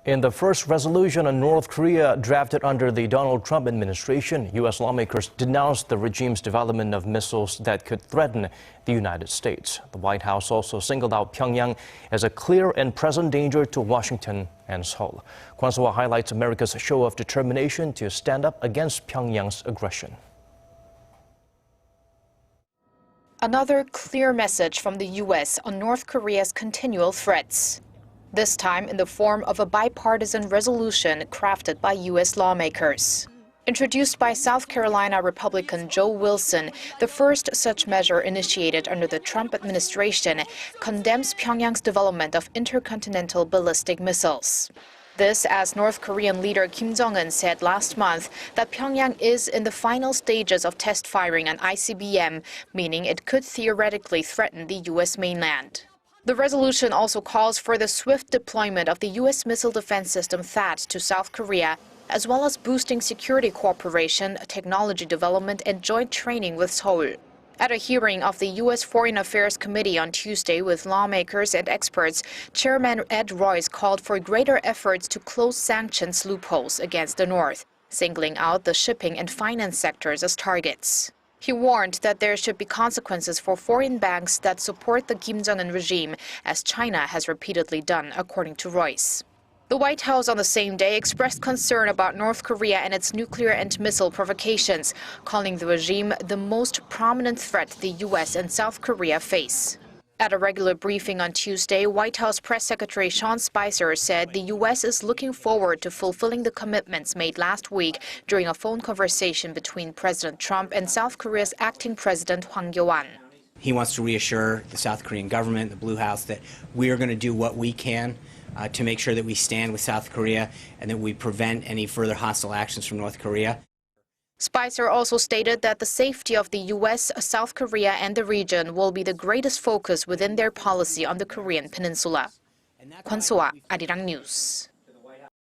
In the first resolution on North Korea drafted under the Donald Trump administration, U.S. lawmakers denounced the regime's development of missiles that could threaten the United States. The White House also singled out Pyongyang as a clear and present danger to Washington and Seoul. Kwon Soa highlights America's show of determination to stand up against Pyongyang's aggression. Another clear message from the U.S. on North Korea's continual threats. This time in the form of a bipartisan resolution crafted by U.S. lawmakers. Introduced by South Carolina Republican Joe Wilson, the first such measure initiated under the Trump administration condemns Pyongyang's development of intercontinental ballistic missiles. This as North Korean leader Kim Jong-un said last month that Pyongyang is in the final stages of test firing an ICBM, meaning it could theoretically threaten the U.S. mainland. The resolution also calls for the swift deployment of the U.S. missile defense system THAAD to South Korea, as well as boosting security cooperation, technology development, and joint training with Seoul. At a hearing of the U.S. Foreign Affairs Committee on Tuesday with lawmakers and experts, Chairman Ed Royce called for greater efforts to close sanctions loopholes against the North, singling out the shipping and finance sectors as targets. He warned that there should be consequences for foreign banks that support the Kim Jong-un regime, as China has repeatedly done, according to Royce. The White House on the same day expressed concern about North Korea and its nuclear and missile provocations, calling the regime the most prominent threat the U.S. and South Korea face. At a regular briefing on Tuesday, White House Press Secretary Sean Spicer said the U.S. is looking forward to fulfilling the commitments made last week during a phone conversation between President Trump and South Korea's acting president Hwang Kyo-ahn. He wants to reassure the South Korean government, the Blue House, that we are going to do what we can to make sure that we stand with South Korea and that we prevent any further hostile actions from North Korea. Spicer also stated that the safety of the U.S., South Korea, and the region will be the greatest focus within their policy on the Korean peninsula. Kwon Soa, Arirang News.